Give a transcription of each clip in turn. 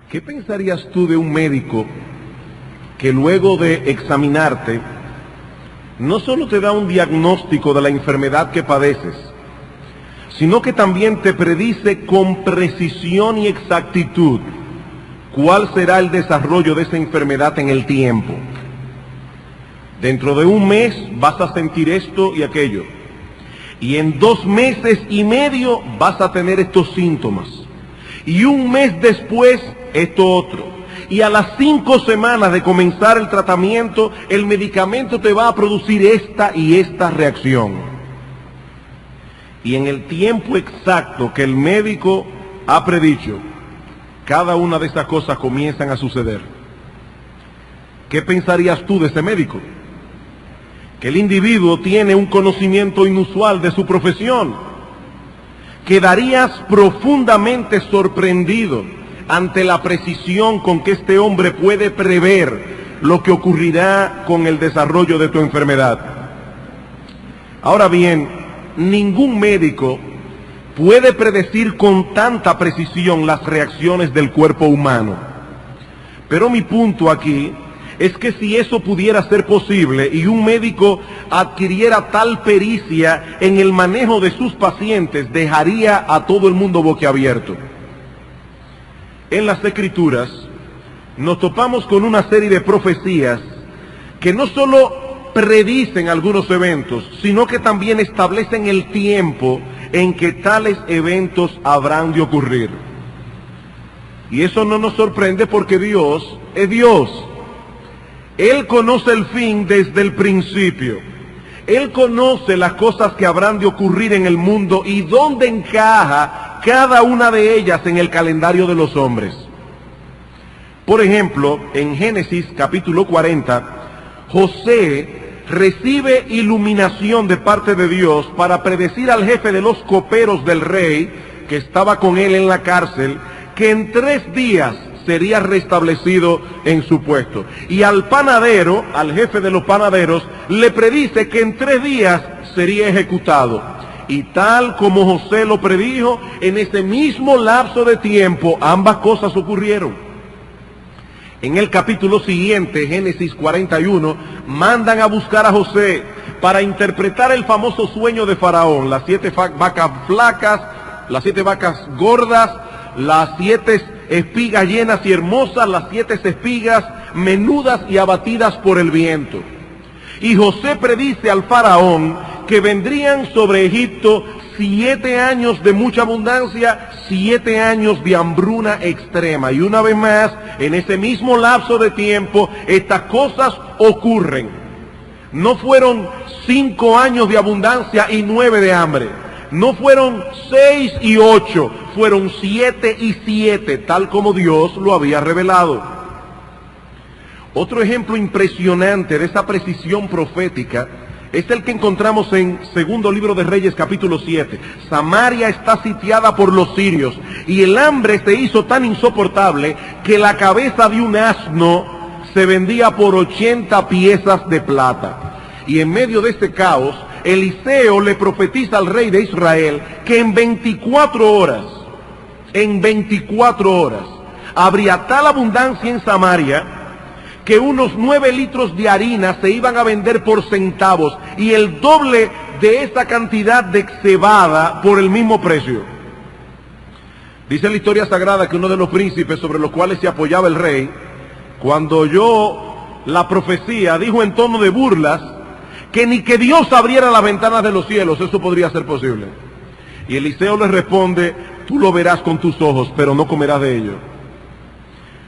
¿Qué pensarías tú de un médico que luego de examinarte no solo te da un diagnóstico de la enfermedad que padeces, sino que también te predice con precisión y exactitud cuál será el desarrollo de esa enfermedad en el tiempo? Dentro de un mes vas a sentir esto y aquello, y en 2 meses y medio vas a tener estos síntomas, y un mes después esto otro, y a las 5 semanas de comenzar el tratamiento, el medicamento te va a producir esta y esta reacción. Y en el tiempo exacto que el médico ha predicho, cada una de esas cosas comienzan a suceder. ¿Qué pensarías tú de ese médico? Que el individuo tiene un conocimiento inusual de su profesión. Quedarías profundamente sorprendido ante la precisión con que este hombre puede prever lo que ocurrirá con el desarrollo de tu enfermedad. Ahora bien, ningún médico puede predecir con tanta precisión las reacciones del cuerpo humano. Pero mi punto aquí es que si eso pudiera ser posible y un médico adquiriera tal pericia en el manejo de sus pacientes, dejaría a todo el mundo boquiabierto. En las Escrituras nos topamos con una serie de profecías que no solo predicen algunos eventos, sino que también establecen el tiempo en que tales eventos habrán de ocurrir. Y eso no nos sorprende porque Dios es Dios. Él conoce el fin desde el principio. Él conoce las cosas que habrán de ocurrir en el mundo y dónde encaja cada una de ellas en el calendario de los hombres. Por ejemplo, en Génesis capítulo 40, José recibe iluminación de parte de Dios para predecir al jefe de los coperos del rey, que estaba con él en la cárcel, que en 3 días sería restablecido en su puesto. Y al panadero, al jefe de los panaderos, le predice que en 3 días sería ejecutado. Y tal como José lo predijo, en ese mismo lapso de tiempo, ambas cosas ocurrieron. En el capítulo siguiente, Génesis 41, mandan a buscar a José para interpretar el famoso sueño de Faraón, las 7 vacas flacas, las 7 vacas gordas, las 7 espigas llenas y hermosas, las 7 espigas menudas y abatidas por el viento. Y José predice al Faraón que vendrían sobre Egipto 7 años de mucha abundancia, 7 años de hambruna extrema. Y una vez más, en ese mismo lapso de tiempo, estas cosas ocurren. No fueron 5 años de abundancia y 9 de hambre. No fueron 6 y 8, fueron 7 y 7, tal como Dios lo había revelado. Otro ejemplo impresionante de esa precisión profética es el que encontramos en Segundo Libro de Reyes, capítulo 7. Samaria está sitiada por los sirios y el hambre se hizo tan insoportable que la cabeza de un asno se vendía por 80 piezas de plata. Y en medio de este caos, Eliseo le profetiza al rey de Israel que en 24 horas, habría tal abundancia en Samaria que unos 9 litros de harina se iban a vender por centavos y el doble de esa cantidad de cebada por el mismo precio. Dice la historia sagrada que uno de los príncipes sobre los cuales se apoyaba el rey, cuando oyó la profecía, dijo en tono de burlas que ni que Dios abriera las ventanas de los cielos eso podría ser posible. Y Eliseo le responde: tú lo verás con tus ojos, pero no comerás de ello.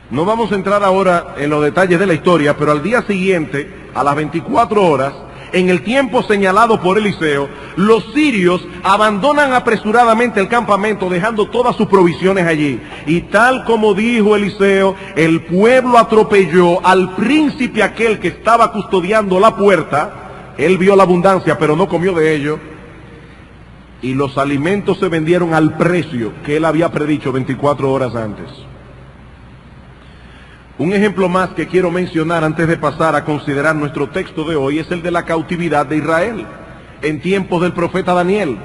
No vamos a entrar ahora en los detalles de la historia, pero al día siguiente, a las 24 horas, en el tiempo señalado por Eliseo, los sirios abandonan apresuradamente el campamento, dejando todas sus provisiones allí. Y tal como dijo Eliseo, el pueblo atropelló al príncipe aquel que estaba custodiando la puerta. Él vio la abundancia, pero no comió de ello. Y los alimentos se vendieron al precio que él había predicho 24 horas antes. Un ejemplo más que quiero mencionar antes de pasar a considerar nuestro texto de hoy es el de la cautividad de Israel en tiempos del profeta Daniel.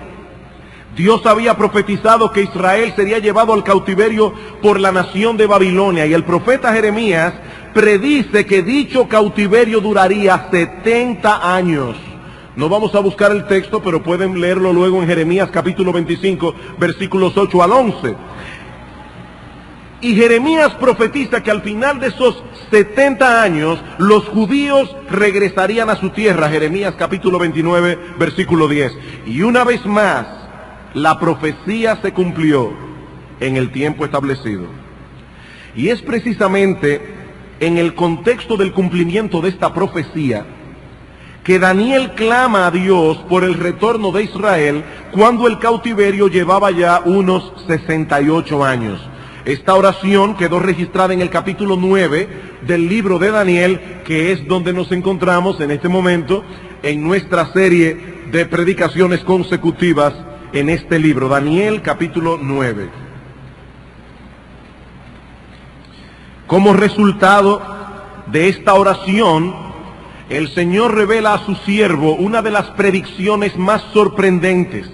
Dios había profetizado que Israel sería llevado al cautiverio por la nación de Babilonia, y el profeta Jeremías predice que dicho cautiverio duraría 70 años. No vamos a buscar el texto, pero pueden leerlo luego en Jeremías capítulo 25, versículos 8 al 11. Y Jeremías profetiza que al final de esos 70 años, los judíos regresarían a su tierra. Jeremías capítulo 29, versículo 10. Y una vez más, la profecía se cumplió en el tiempo establecido. Y es precisamente en el contexto del cumplimiento de esta profecía que Daniel clama a Dios por el retorno de Israel cuando el cautiverio llevaba ya unos 68 años. Esta oración quedó registrada en el capítulo 9 del libro de Daniel, que es donde nos encontramos en este momento en nuestra serie de predicaciones consecutivas en este libro, Daniel capítulo 9. Como resultado de esta oración, el Señor revela a su siervo una de las predicciones más sorprendentes,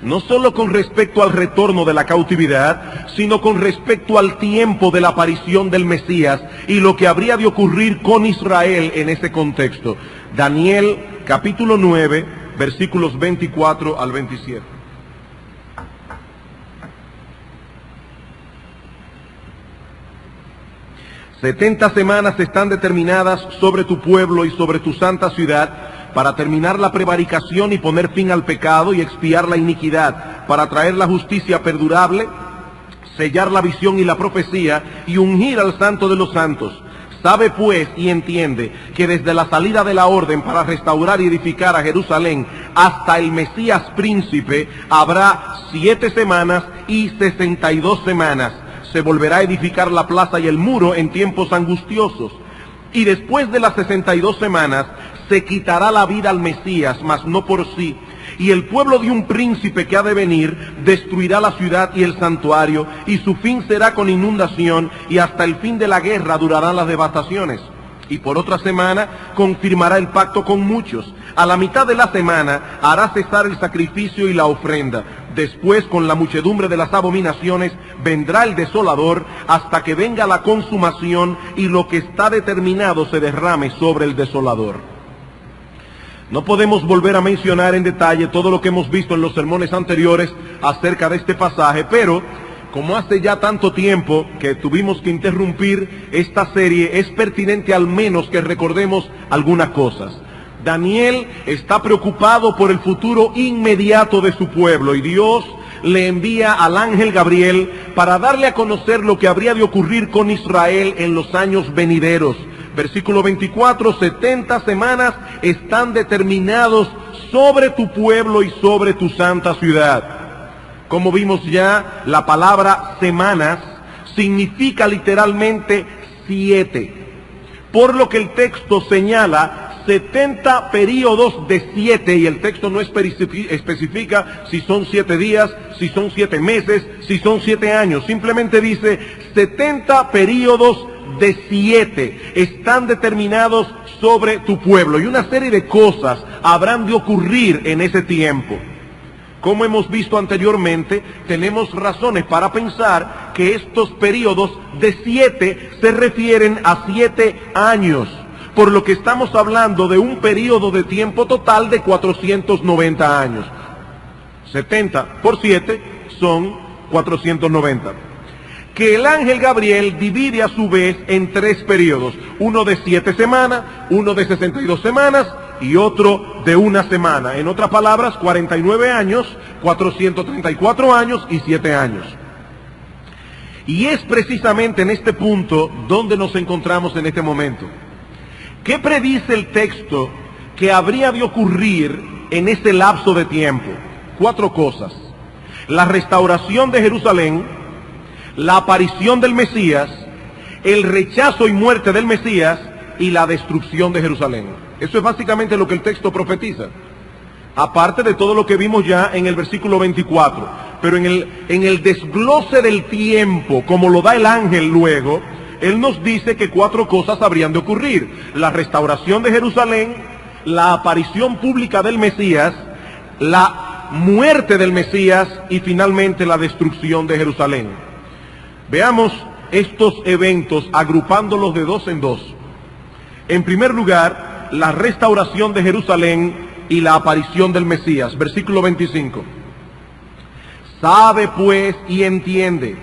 no solo con respecto al retorno de la cautividad, sino con respecto al tiempo de la aparición del Mesías y lo que habría de ocurrir con Israel en ese contexto. Daniel capítulo 9, versículos 24 al 27. «70 semanas están determinadas sobre tu pueblo y sobre tu santa ciudad, para terminar la prevaricación y poner fin al pecado y expiar la iniquidad, para traer la justicia perdurable, sellar la visión y la profecía, y ungir al Santo de los Santos. Sabe pues y entiende que desde la salida de la orden para restaurar y edificar a Jerusalén hasta el Mesías príncipe habrá 7 semanas y 62 semanas. Se volverá a edificar la plaza y el muro en tiempos angustiosos. Y después de las 62 semanas se quitará la vida al Mesías, mas no por sí. Y el pueblo de un príncipe que ha de venir destruirá la ciudad y el santuario, y su fin será con inundación, y hasta el fin de la guerra durarán las devastaciones. Y por otra semana confirmará el pacto con muchos. A la mitad de la semana hará cesar el sacrificio y la ofrenda. Después, con la muchedumbre de las abominaciones, vendrá el desolador hasta que venga la consumación y lo que está determinado se derrame sobre el desolador». No podemos volver a mencionar en detalle todo lo que hemos visto en los sermones anteriores acerca de este pasaje, pero como hace ya tanto tiempo que tuvimos que interrumpir esta serie, es pertinente al menos que recordemos algunas cosas. Daniel está preocupado por el futuro inmediato de su pueblo, y Dios le envía al ángel Gabriel para darle a conocer lo que habría de ocurrir con Israel en los años venideros. Versículo 24, 70 semanas están determinados sobre tu pueblo y sobre tu santa ciudad. Como vimos ya, la palabra semanas significa literalmente 7, por lo que el texto señala 70 períodos de 7, y el texto no especifica si son 7 días, si son 7 meses, si son 7 años. Simplemente dice 70 períodos de 7 están determinados sobre tu pueblo, y una serie de cosas habrán de ocurrir en ese tiempo. Como hemos visto anteriormente, tenemos razones para pensar que estos periodos de 7 se refieren a 7 años, por lo que estamos hablando de un periodo de tiempo total de 490 años. 70 por 7 son 490. Que el ángel Gabriel divide a su vez en 3 periodos, uno de 7 semanas, uno de 62 semanas y otro de 1 semana. En otras palabras, 49 años, 434 años y 7 años. Y es precisamente en este punto donde nos encontramos en este momento. ¿Qué predice el texto que habría de ocurrir en ese lapso de tiempo? 4 cosas: la restauración de Jerusalén, la aparición del Mesías, el rechazo y muerte del Mesías y la destrucción de Jerusalén. Eso es básicamente lo que el texto profetiza, aparte de todo lo que vimos ya en el versículo 24. Pero en el desglose del tiempo, como lo da el ángel luego, él nos dice que 4 cosas habrían de ocurrir: la restauración de Jerusalén, la aparición pública del Mesías, la muerte del Mesías y finalmente la destrucción de Jerusalén. Veamos estos eventos agrupándolos de dos en dos. En primer lugar, la restauración de Jerusalén y la aparición del Mesías. Versículo 25. Sabe pues y entiende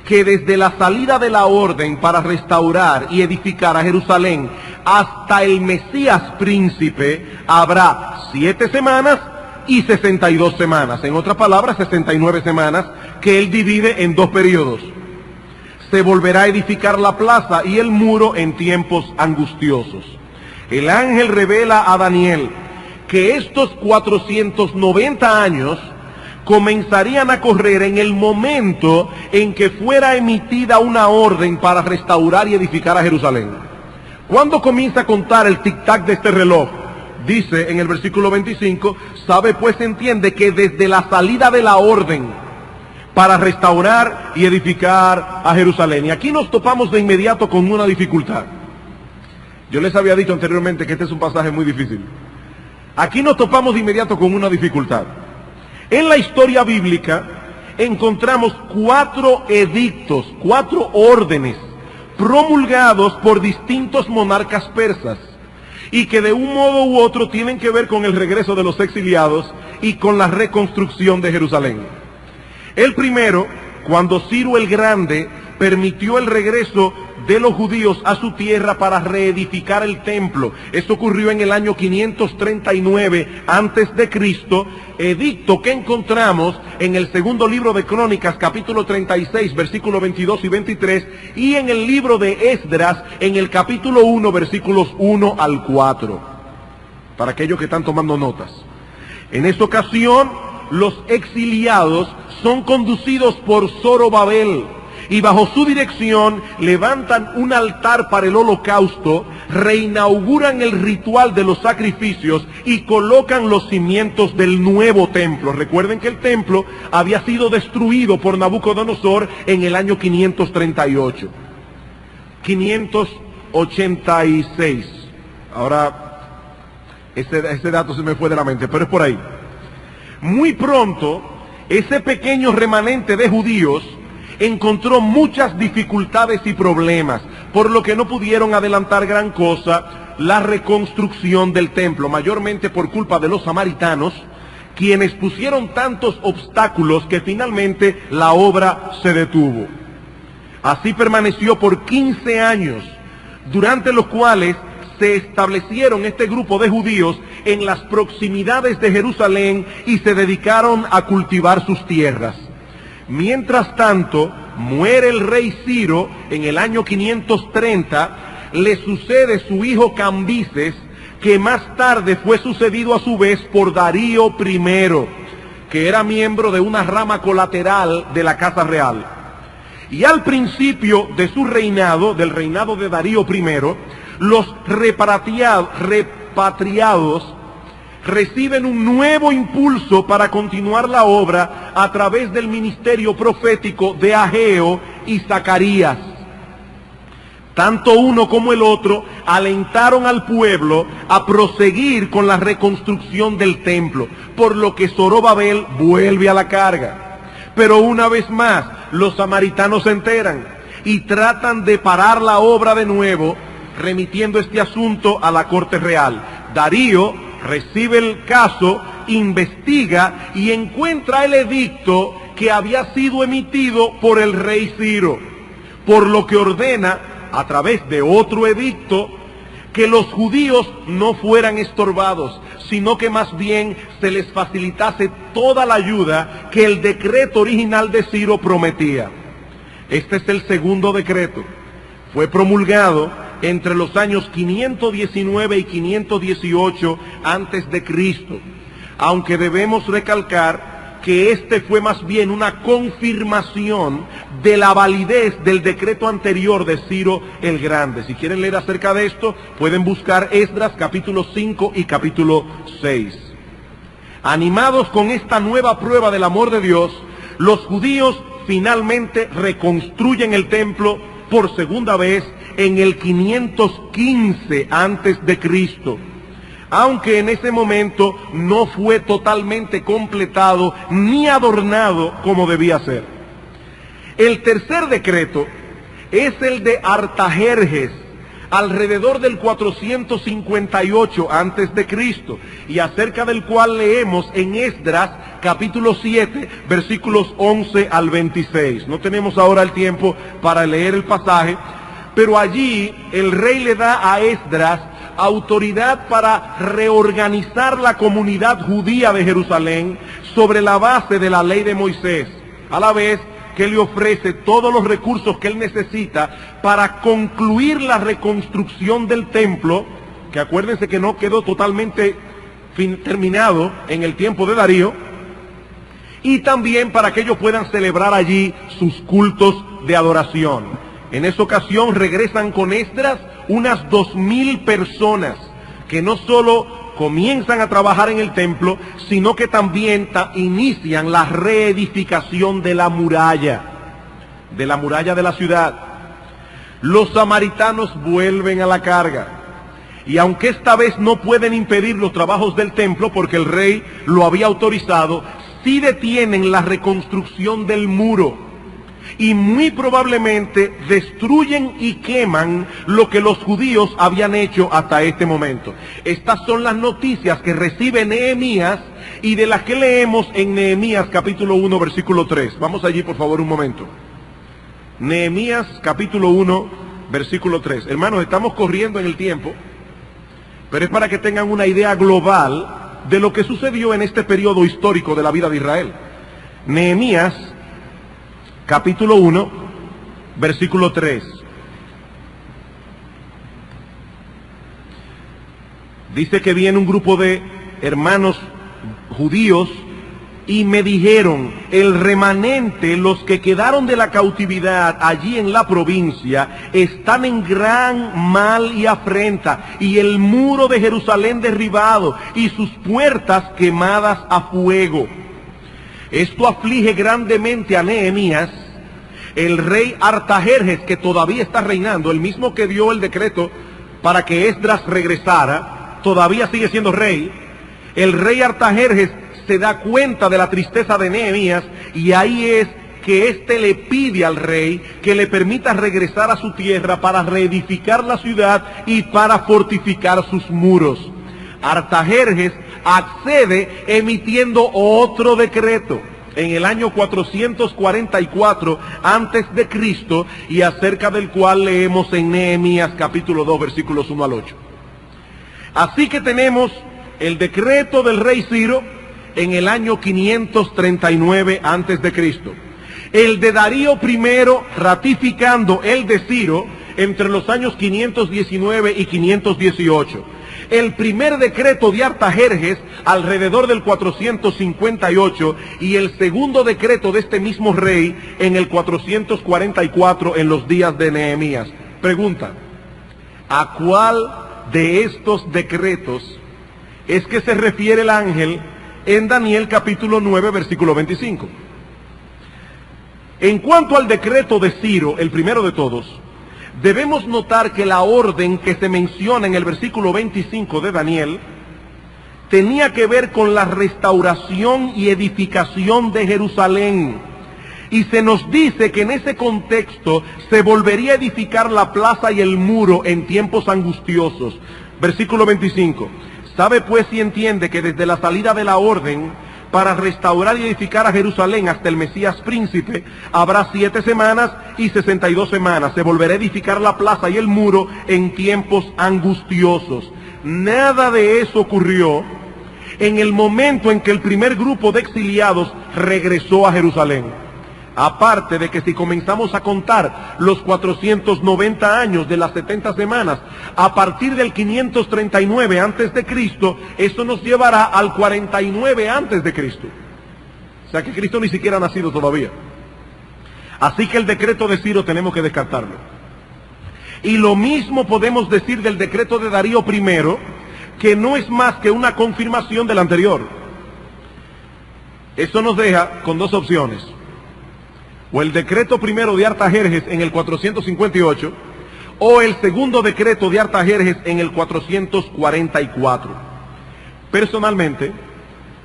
que desde la salida de la orden para restaurar y edificar a Jerusalén hasta el Mesías príncipe habrá 7 semanas y 62 semanas. En otras palabras, 69 semanas que él divide en 2 periodos. Se volverá a edificar la plaza y el muro en tiempos angustiosos. El ángel revela a Daniel que estos 490 años comenzarían a correr en el momento en que fuera emitida una orden para restaurar y edificar a Jerusalén. ¿Cuándo comienza a contar el tic-tac de este reloj? Dice en el versículo 25, sabe pues entiende que desde la salida de la orden para restaurar y edificar a Jerusalén. Y aquí nos topamos de inmediato con una dificultad. Yo les había dicho anteriormente que este es un pasaje muy difícil. Aquí nos topamos de inmediato con una dificultad. En la historia bíblica encontramos 4 edictos, 4 órdenes promulgados por distintos monarcas persas y que de un modo u otro tienen que ver con el regreso de los exiliados y con la reconstrucción de Jerusalén. El primero, cuando Ciro el Grande permitió el regreso de los judíos a su tierra para reedificar el templo. Esto ocurrió en el año 539 antes de Cristo, edicto que encontramos en el segundo libro de Crónicas, capítulo 36, versículos 22 y 23, y en el libro de Esdras, en el capítulo 1, versículos 1 al 4. Para aquellos que están tomando notas. En esta ocasión, los exiliados son conducidos por Zorobabel, y bajo su dirección levantan un altar para el holocausto, reinauguran el ritual de los sacrificios y colocan los cimientos del nuevo templo. Recuerden que el templo había sido destruido por Nabucodonosor en el año 538. 586. Ahora, ese dato se me fue de la mente, pero es por ahí. Muy pronto, ese pequeño remanente de judíos encontró muchas dificultades y problemas, por lo que no pudieron adelantar gran cosa la reconstrucción del templo, mayormente por culpa de los samaritanos, quienes pusieron tantos obstáculos que finalmente la obra se detuvo. Así permaneció por 15 años, durante los cuales se establecieron este grupo de judíos en las proximidades de Jerusalén y se dedicaron a cultivar sus tierras. Mientras tanto, muere el rey Ciro en el año 530, le sucede su hijo Cambises, que más tarde fue sucedido a su vez por Darío I, que era miembro de una rama colateral de la Casa Real. Y al principio de su reinado, del reinado de Darío I, los repatriados reciben un nuevo impulso para continuar la obra a través del ministerio profético de Ageo y Zacarías. Tanto uno como el otro alentaron al pueblo a proseguir con la reconstrucción del templo, por lo que Zorobabel vuelve a la carga. Pero una vez más, los samaritanos se enteran y tratan de parar la obra de nuevo, remitiendo este asunto a la corte real. Darío recibe el caso, investiga y encuentra el edicto que había sido emitido por el rey Ciro, por lo que ordena, a través de otro edicto, que los judíos no fueran estorbados, sino que más bien se les facilitase toda la ayuda que el decreto original de Ciro prometía. Este es el segundo decreto. Fue promulgado entre los años 519 y 518 antes de Cristo, aunque debemos recalcar que este fue más bien una confirmación de la validez del decreto anterior de Ciro el Grande. Si quieren leer acerca de esto, pueden buscar Esdras capítulo 5 y capítulo 6. Animados con esta nueva prueba del amor de Dios, los judíos finalmente reconstruyen el templo por segunda vez en el 515 antes de Cristo. aunque en ese momento no fue totalmente completado ni adornado como debía ser. El tercer decreto es el de Artajerjes, alrededor del 458 antes de Cristo, y acerca del cual leemos en Esdras capítulo 7 versículos 11 al 26. No tenemos ahora el tiempo para leer el pasaje, pero allí el rey le da a Esdras autoridad para reorganizar la comunidad judía de Jerusalén sobre la base de la ley de Moisés, a la vez que le ofrece todos los recursos que él necesita para concluir la reconstrucción del templo, que acuérdense que no quedó totalmente terminado en el tiempo de Darío, y también para que ellos puedan celebrar allí sus cultos de adoración. En esa ocasión regresan con Esdras unas 2000 personas que no solo comienzan a trabajar en el templo, sino que también inician la reedificación de la muralla de la ciudad. Los samaritanos vuelven a la carga, y aunque esta vez no pueden impedir los trabajos del templo porque el rey lo había autorizado, sí detienen la reconstrucción del muro, y muy probablemente destruyen y queman lo que los judíos habían hecho hasta este momento. Estas son las noticias que recibe Nehemías y de las que leemos en Nehemías capítulo 1 versículo 3. Vamos allí por favor un momento. Nehemías capítulo 1 versículo 3. Hermanos, estamos corriendo en el tiempo, pero es para que tengan una idea global de lo que sucedió en este periodo histórico de la vida de Israel. Nehemías capítulo 1, versículo 3. Dice que viene un grupo de hermanos judíos y me dijeron: el remanente, los que quedaron de la cautividad allí en la provincia, están en gran mal y afrenta, y el muro de Jerusalén derribado y sus puertas quemadas a fuego. Esto aflige grandemente a Nehemías. El rey Artajerjes, que todavía está reinando, el mismo que dio el decreto para que Esdras regresara, todavía sigue siendo rey. El rey Artajerjes se da cuenta de la tristeza de Nehemías, y ahí es que éste le pide al rey que le permita regresar a su tierra para reedificar la ciudad y para fortificar sus muros. Artajerjes accede emitiendo otro decreto en el año 444 antes de Cristo, y acerca del cual leemos en Nehemías capítulo 2 versículos 1 al 8. Así que tenemos el decreto del rey Ciro en el año 539 antes de Cristo, el de Darío I ratificando el de Ciro entre los años 519 y 518. El primer decreto de Artajerjes alrededor del 458 y el segundo decreto de este mismo rey en el 444 en los días de Nehemías. Pregunta: ¿a cuál de estos decretos es que se refiere el ángel en Daniel capítulo 9 versículo 25? En cuanto al decreto de Ciro, el primero de todos, debemos notar que la orden que se menciona en el versículo 25 de Daniel tenía que ver con la restauración y edificación de Jerusalén. Y se nos dice que en ese contexto se volvería a edificar la plaza y el muro en tiempos angustiosos. Versículo 25. Sabe pues y entiende que desde la salida de la orden para restaurar y edificar a Jerusalén hasta el Mesías príncipe, habrá 7 semanas y 62 semanas. Se volverá a edificar la plaza y el muro en tiempos angustiosos. Nada de eso ocurrió en el momento en que el primer grupo de exiliados regresó a Jerusalén. Aparte de que si comenzamos a contar los 490 años de las 70 semanas, a partir del 539 antes de Cristo, eso nos llevará al 49 antes de Cristo. O sea que Cristo ni siquiera ha nacido todavía. Así que el decreto de Ciro tenemos que descartarlo. Y lo mismo podemos decir del decreto de Darío I, que no es más que una confirmación del anterior. Eso nos deja con dos opciones: o el decreto primero de Artajerjes en el 458, o el segundo decreto de Artajerjes en el 444. Personalmente,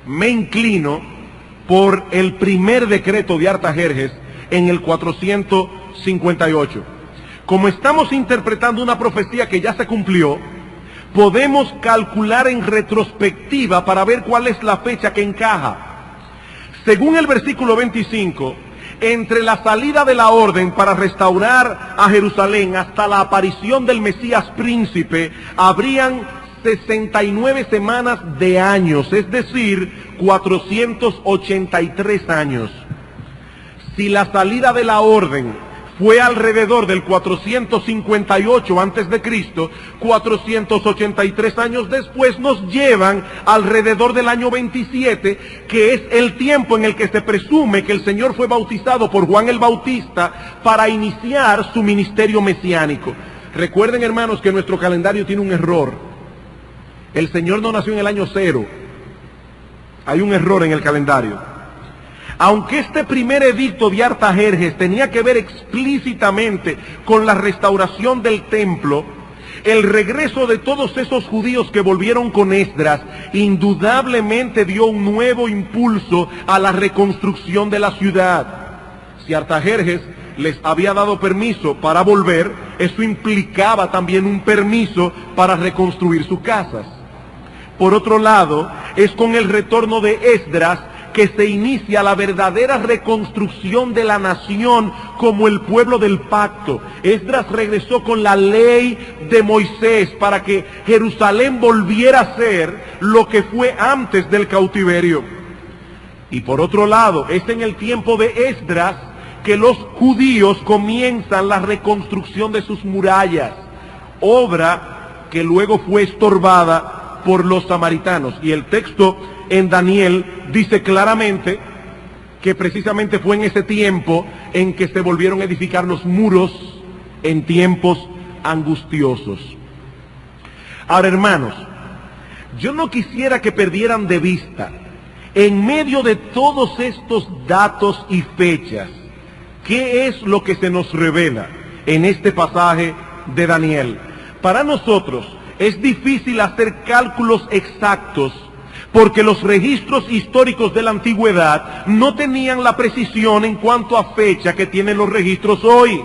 me inclino por el primer decreto de Artajerjes en el 458. Como estamos interpretando una profecía que ya se cumplió, podemos calcular en retrospectiva para ver cuál es la fecha que encaja. Según el versículo 25, entre la salida de la orden para restaurar a Jerusalén hasta la aparición del Mesías príncipe, habrían 69 semanas de años, es decir, 483 años. Si la salida de la orden fue alrededor del 458 antes de Cristo, 483 años después nos llevan alrededor del año 27, que es el tiempo en el que se presume que el Señor fue bautizado por Juan el Bautista para iniciar su ministerio mesiánico. Recuerden, hermanos, que nuestro calendario tiene un error. El Señor no nació en el año 0. Hay un error en el calendario. Aunque este primer edicto de Artajerjes tenía que ver explícitamente con la restauración del templo, el regreso de todos esos judíos que volvieron con Esdras indudablemente dio un nuevo impulso a la reconstrucción de la ciudad. Si Artajerjes les había dado permiso para volver, eso implicaba también un permiso para reconstruir sus casas. Por otro lado, es con el retorno de Esdras que se inicia la verdadera reconstrucción de la nación como el pueblo del pacto. Esdras regresó con la ley de Moisés para que Jerusalén volviera a ser lo que fue antes del cautiverio. Y por otro lado, es en el tiempo de Esdras que los judíos comienzan la reconstrucción de sus murallas, obra que luego fue estorbada por los samaritanos. Y el texto en Daniel dice claramente que precisamente fue en ese tiempo en que se volvieron a edificar los muros en tiempos angustiosos. Ahora, hermanos, yo no quisiera que perdieran de vista, en medio de todos estos datos y fechas, ¿qué es lo que se nos revela en este pasaje de Daniel? Para nosotros es difícil hacer cálculos exactos, porque los registros históricos de la antigüedad no tenían la precisión en cuanto a fecha que tienen los registros hoy.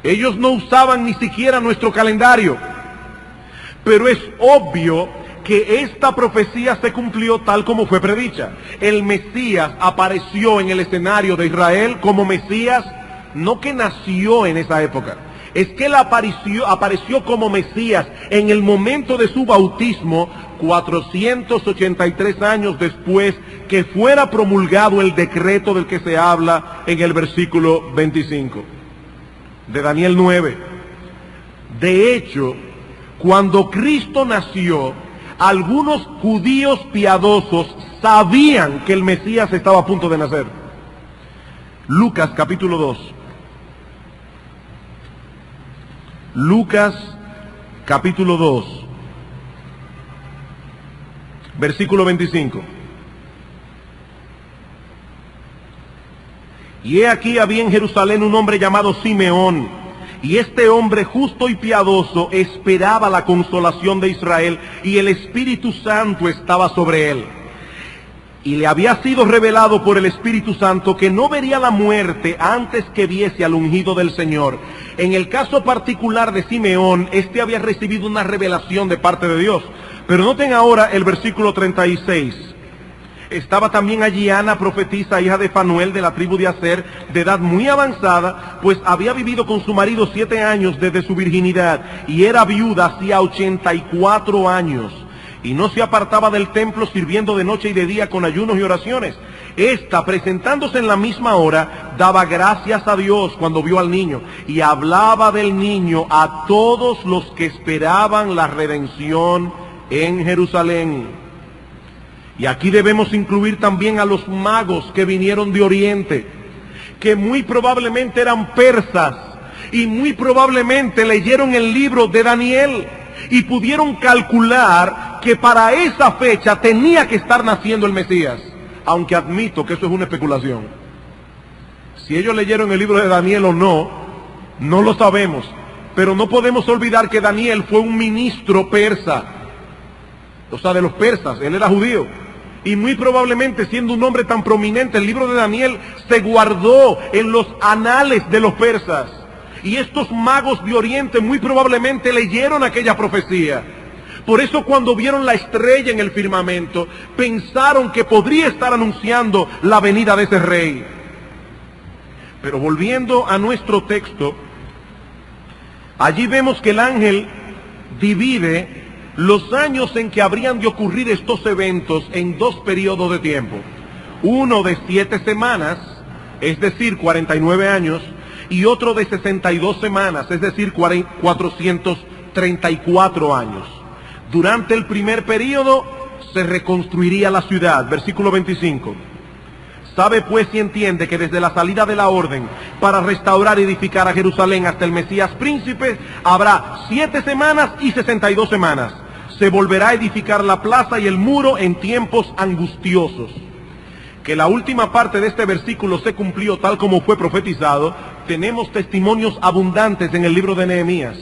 Ellos no usaban ni siquiera nuestro calendario, pero es obvio que esta profecía se cumplió tal como fue predicha. El Mesías apareció en el escenario de Israel como Mesías, no que nació en esa época, es que él apareció como Mesías en el momento de su bautismo, 483 años después que fuera promulgado el decreto del que se habla en el versículo 25 de Daniel 9. De hecho, cuando Cristo nació, algunos judíos piadosos sabían que el Mesías estaba a punto de nacer. Lucas capítulo 2. Lucas capítulo 2, versículo 25. Y he aquí había en Jerusalén un hombre llamado Simeón, y este hombre justo y piadoso esperaba la consolación de Israel, y el Espíritu Santo estaba sobre él. Y le había sido revelado por el Espíritu Santo que no vería la muerte antes que viese al ungido del Señor. En el caso particular de Simeón, este había recibido una revelación de parte de Dios. Pero noten ahora el versículo 36. Estaba también allí Ana, profetisa, hija de Fanuel, de la tribu de Aser, de edad muy avanzada, pues había vivido con su marido 7 años desde su virginidad, y era viuda hacía 84 años. Y no se apartaba del templo, sirviendo de noche y de día con ayunos y oraciones. Esta, presentándose en la misma hora, daba gracias a Dios cuando vio al niño, y hablaba del niño a todos los que esperaban la redención en Jerusalén. Y aquí debemos incluir también a los magos que vinieron de Oriente, que muy probablemente eran persas, y muy probablemente leyeron el libro de Daniel, y pudieron calcular que para esa fecha tenía que estar naciendo el Mesías, aunque admito que eso es una especulación. Si ellos leyeron el libro de Daniel o no, no lo sabemos, pero no podemos olvidar que Daniel fue un ministro persa. o sea, de los persas. Él era judío. Y muy probablemente, siendo un hombre tan prominente, el libro de Daniel se guardó en los anales de los persas. Y estos magos de Oriente muy probablemente leyeron aquella profecía. Por eso cuando vieron la estrella en el firmamento, pensaron que podría estar anunciando la venida de ese rey. Pero volviendo a nuestro texto, allí vemos que el ángel divide los años en que habrían de ocurrir estos eventos en dos periodos de tiempo. Uno de 7 semanas, es decir, 49 años, y otro de 62 semanas, es decir, 434 años. Durante el primer periodo se reconstruiría la ciudad, versículo 25. Sabe pues y entiende que desde la salida de la orden para restaurar y edificar a Jerusalén hasta el Mesías príncipe, habrá 7 semanas y 62 semanas. Se volverá a edificar la plaza y el muro en tiempos angustiosos. Que la última parte de este versículo se cumplió tal como fue profetizado, tenemos testimonios abundantes en el libro de Nehemías,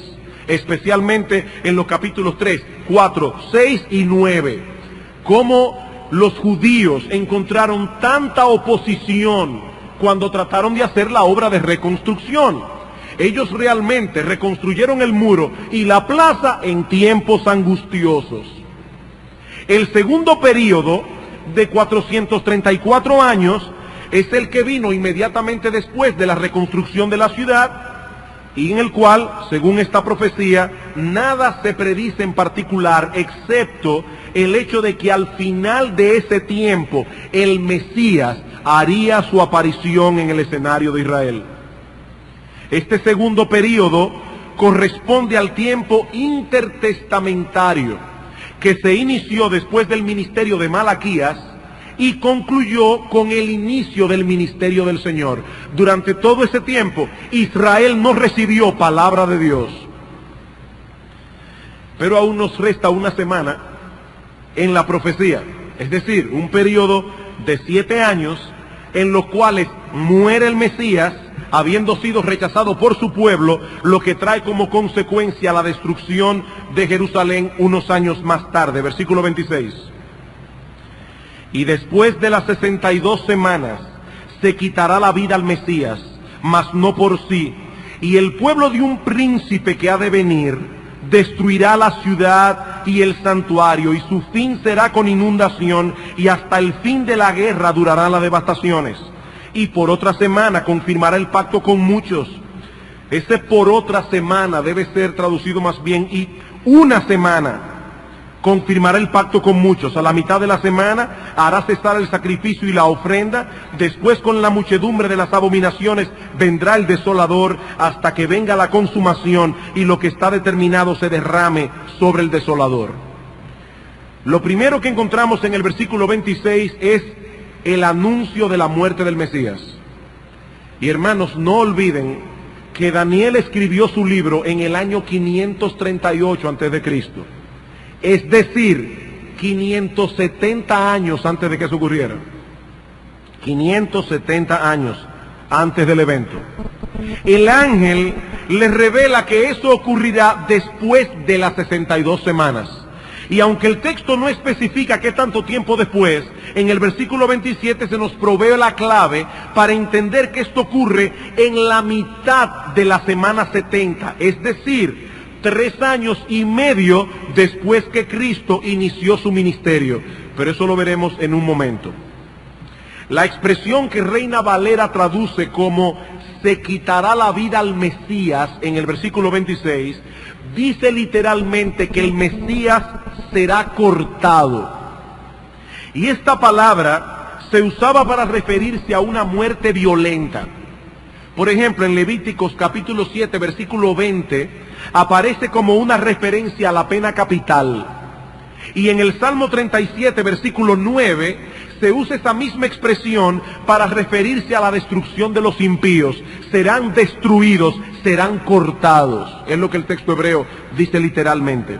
especialmente en los capítulos 3, 4, 6 y 9. Cómo los judíos encontraron tanta oposición cuando trataron de hacer la obra de reconstrucción. Ellos realmente reconstruyeron el muro y la plaza en tiempos angustiosos. El segundo periodo de 434 años es el que vino inmediatamente después de la reconstrucción de la ciudad, y en el cual, según esta profecía, nada se predice en particular, excepto el hecho de que al final de ese tiempo, el Mesías haría su aparición en el escenario de Israel. Este segundo periodo corresponde al tiempo intertestamentario, que se inició después del ministerio de Malaquías y concluyó con el inicio del ministerio del Señor. Durante todo ese tiempo, Israel no recibió palabra de Dios. Pero aún nos resta una semana en la profecía, es decir, un periodo de 7 años en los cuales muere el Mesías, habiendo sido rechazado por su pueblo, lo que trae como consecuencia la destrucción de Jerusalén unos años más tarde. Versículo 26. Y después de las 62 semanas se quitará la vida al Mesías, mas no por sí. Y el pueblo de un príncipe que ha de venir destruirá la ciudad y el santuario, y su fin será con inundación, y hasta el fin de la guerra durarán las devastaciones. Y por otra semana confirmará el pacto con muchos. Ese por otra semana debe ser traducido más bien, y una semana confirmará el pacto con muchos. A la mitad de la semana hará cesar el sacrificio y la ofrenda. Después, con la muchedumbre de las abominaciones, vendrá el desolador, hasta que venga la consumación y lo que está determinado se derrame sobre el desolador. Lo primero que encontramos en el versículo 26 es el anuncio de la muerte del Mesías. Y hermanos, no olviden que Daniel escribió su libro en el año 538 a.C., es decir, 570 años antes de que eso ocurriera. 570 años antes del evento. El ángel le revela que eso ocurrirá después de las 62 semanas. Y aunque el texto no especifica qué tanto tiempo después, en el versículo 27 se nos provee la clave para entender que esto ocurre en la mitad de la semana 70, es decir, 3 años y medio después que Cristo inició su ministerio. Pero eso lo veremos en un momento. La expresión que Reina Valera traduce como se quitará la vida al Mesías en el versículo 26, dice literalmente que el Mesías será cortado. Y esta palabra se usaba para referirse a una muerte violenta. Por ejemplo, en Levíticos capítulo 7, versículo 20, aparece como una referencia a la pena capital. Y en el Salmo 37, versículo 9, se usa esa misma expresión para referirse a la destrucción de los impíos. Serán destruidos, serán cortados. Es lo que el texto hebreo dice literalmente.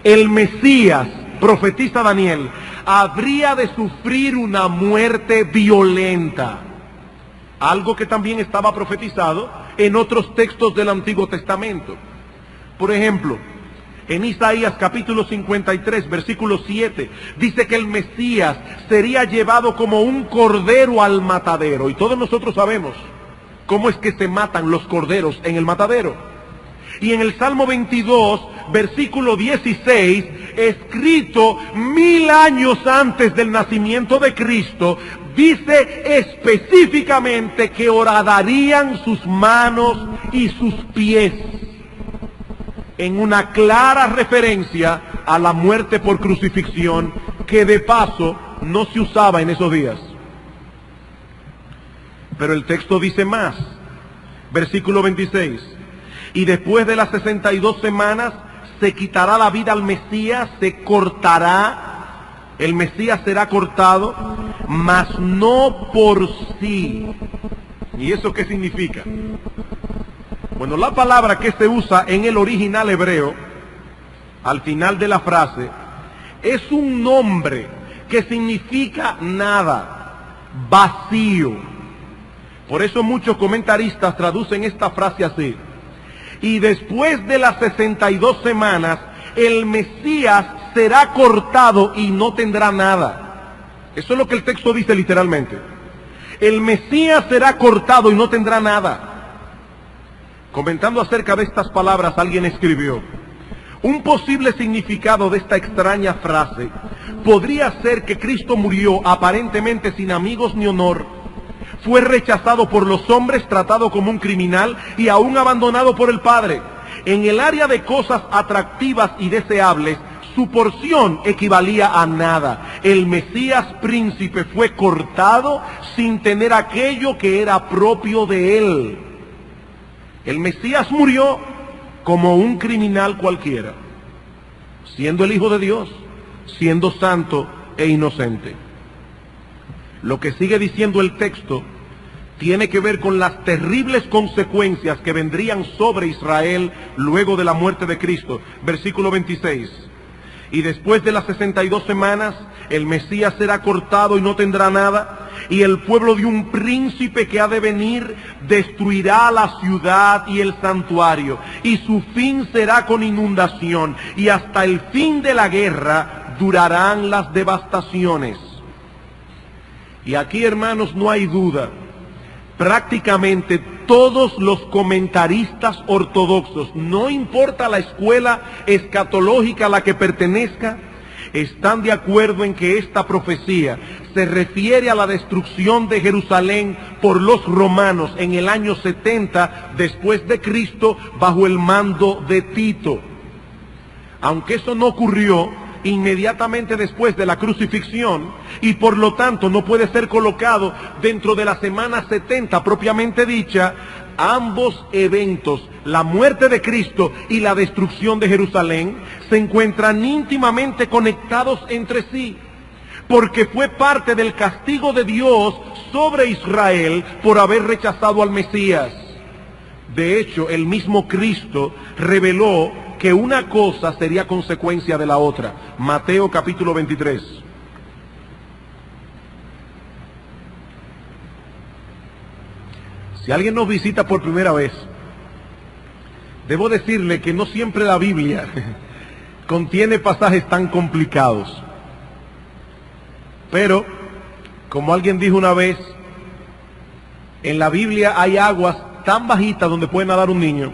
El Mesías, profetiza Daniel, habría de sufrir una muerte violenta. Algo que también estaba profetizado en otros textos del Antiguo Testamento. Por ejemplo, En Isaías capítulo 53, versículo 7, dice que el Mesías sería llevado como un cordero al matadero. Y todos nosotros sabemos cómo es que se matan los corderos en el matadero. Y en el Salmo 22, versículo 16, escrito 1000 años antes del nacimiento de Cristo, dice específicamente que horadarían sus manos y sus pies, en una clara referencia a la muerte por crucifixión, que de paso no se usaba en esos días. Pero el texto dice más, versículo 26, y después de las 62 semanas se quitará la vida al Mesías, se cortará, el Mesías será cortado, mas no por sí. ¿Y eso qué significa? Bueno, la palabra que se usa en el original hebreo, al final de la frase, es un nombre que significa nada, vacío. Por eso muchos comentaristas traducen esta frase así: y después de las 62 semanas, el Mesías será cortado y no tendrá nada. Eso es lo que el texto dice literalmente. El Mesías será cortado y no tendrá nada. Comentando acerca de estas palabras, alguien escribió: un posible significado de esta extraña frase podría ser que Cristo murió aparentemente sin amigos ni honor, fue rechazado por los hombres, tratado como un criminal y aún abandonado por el Padre. En el área de cosas atractivas y deseables, su porción equivalía a nada. El Mesías príncipe fue cortado sin tener aquello que era propio de él. El Mesías murió como un criminal cualquiera, siendo el Hijo de Dios, siendo santo e inocente. Lo que sigue diciendo el texto tiene que ver con las terribles consecuencias que vendrían sobre Israel luego de la muerte de Cristo. Versículo 26. Y después de las 62 semanas, el Mesías será cortado y no tendrá nada, y el pueblo de un príncipe que ha de venir destruirá la ciudad y el santuario, y su fin será con inundación, y hasta el fin de la guerra durarán las devastaciones. Y aquí, hermanos, no hay duda, prácticamente todos los comentaristas ortodoxos, no importa la escuela escatológica a la que pertenezca, están de acuerdo en que esta profecía se refiere a la destrucción de Jerusalén por los romanos en el año 70 después de Cristo, bajo el mando de Tito. Aunque eso no ocurrió inmediatamente después de la crucifixión, y por lo tanto no puede ser colocado dentro de la semana 70 propiamente dicha, ambos eventos, la muerte de Cristo y la destrucción de Jerusalén, se encuentran íntimamente conectados entre sí, porque fue parte del castigo de Dios sobre Israel por haber rechazado al Mesías. De hecho, el mismo Cristo reveló que una cosa sería consecuencia de la otra. Mateo capítulo 23. Si alguien nos visita por primera vez, debo decirle que no siempre la Biblia contiene pasajes tan complicados. Pero, como alguien dijo una vez, en la Biblia hay aguas tan bajitas donde puede nadar un niño,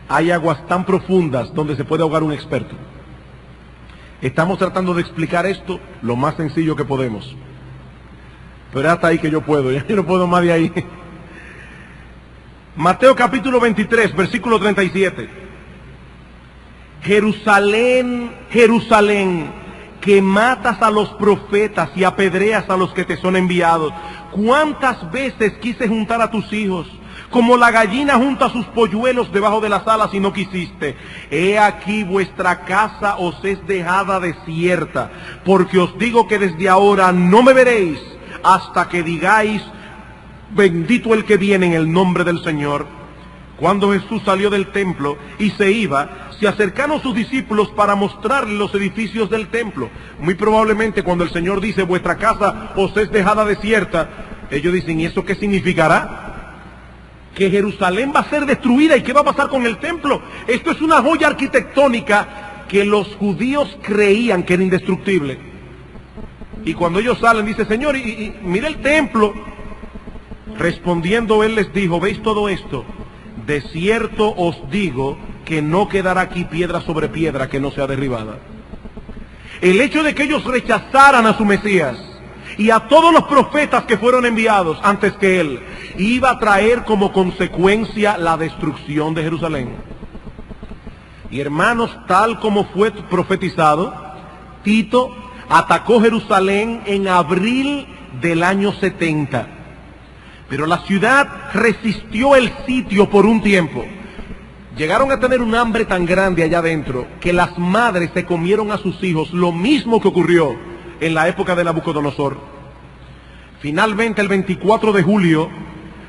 hay aguas tan profundas donde se puede ahogar un experto. Estamos tratando de explicar esto lo más sencillo que podemos. Pero hasta ahí que yo puedo, ya yo no puedo más de ahí. Mateo capítulo 23, versículo 37. Jerusalén, Jerusalén, que matas a los profetas y apedreas a los que te son enviados. ¿Cuántas veces quise juntar a tus hijos, como la gallina junta sus polluelos debajo de las alas, y no quisiste? He aquí vuestra casa os es dejada desierta, porque os digo que desde ahora no me veréis hasta que digáis: bendito el que viene en el nombre del Señor. Cuando Jesús salió del templo y se iba, se acercaron sus discípulos para mostrarle los edificios del templo. Muy probablemente cuando el Señor dice: vuestra casa os es dejada desierta, ellos dicen: ¿y eso qué significará? Que Jerusalén va a ser destruida. ¿Y qué va a pasar con el templo? Esto es una joya arquitectónica que los judíos creían que era indestructible. Y cuando ellos salen, dice, Señor, y mira el templo. Respondiendo él les dijo, ¿veis todo esto? De cierto os digo que no quedará aquí piedra sobre piedra que no sea derribada. El hecho de que ellos rechazaran a su Mesías y a todos los profetas que fueron enviados antes que él, iba a traer como consecuencia la destrucción de Jerusalén. Y hermanos, tal como fue profetizado, Tito atacó Jerusalén en abril del año 70. Pero la ciudad resistió el sitio por un tiempo. Llegaron a tener un hambre tan grande allá adentro que las madres se comieron a sus hijos, lo mismo que ocurrió en la época de Nabucodonosor. Finalmente, el 24 de julio,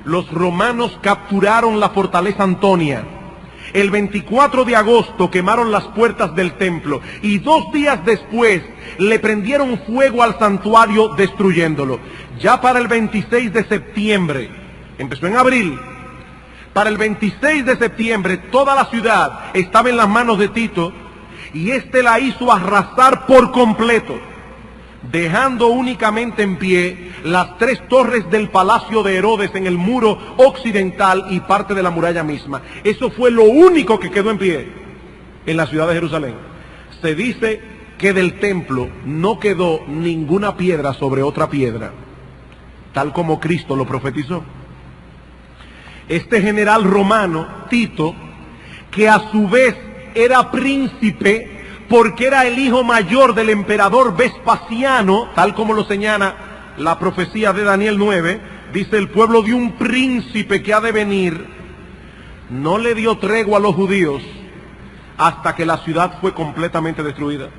los romanos capturaron la fortaleza Antonia. El 24 de agosto quemaron las puertas del templo y 2 días después le prendieron fuego al santuario destruyéndolo. Ya para el 26 de septiembre, empezó en abril, para el 26 de septiembre toda la ciudad estaba en las manos de Tito y éste la hizo arrasar por completo, dejando únicamente en pie las 3 torres del palacio de Herodes en el muro occidental y parte de la muralla misma. Eso fue lo único que quedó en pie en la ciudad de Jerusalén. Se dice que del templo no quedó ninguna piedra sobre otra piedra, tal como Cristo lo profetizó. Este general romano, Tito, que a su vez era príncipe, porque era el hijo mayor del emperador Vespasiano, tal como lo señala la profecía de Daniel 9, dice el pueblo de un príncipe que ha de venir, no le dio tregua a los judíos hasta que la ciudad fue completamente destruida.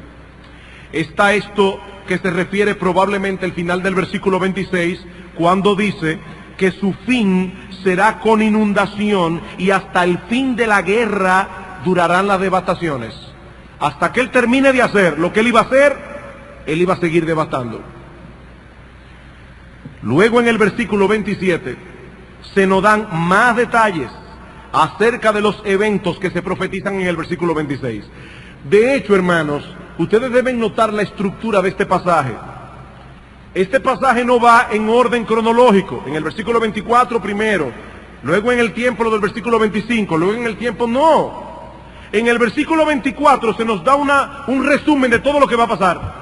Está esto que se refiere probablemente al final del versículo 26, cuando dice que su fin será con inundación y hasta el fin de la guerra durarán las devastaciones. Hasta que él termine de hacer lo que él iba a hacer, él iba a seguir devastando. Luego en el versículo 27 se nos dan más detalles acerca de los eventos que se profetizan en el versículo 26. De hecho, hermanos, ustedes deben notar la estructura de este pasaje. Este pasaje no va en orden cronológico. En el versículo 24 primero, luego en el tiempo del versículo 25, luego en el tiempo no. En el versículo 24 se nos da un resumen de todo lo que va a pasar.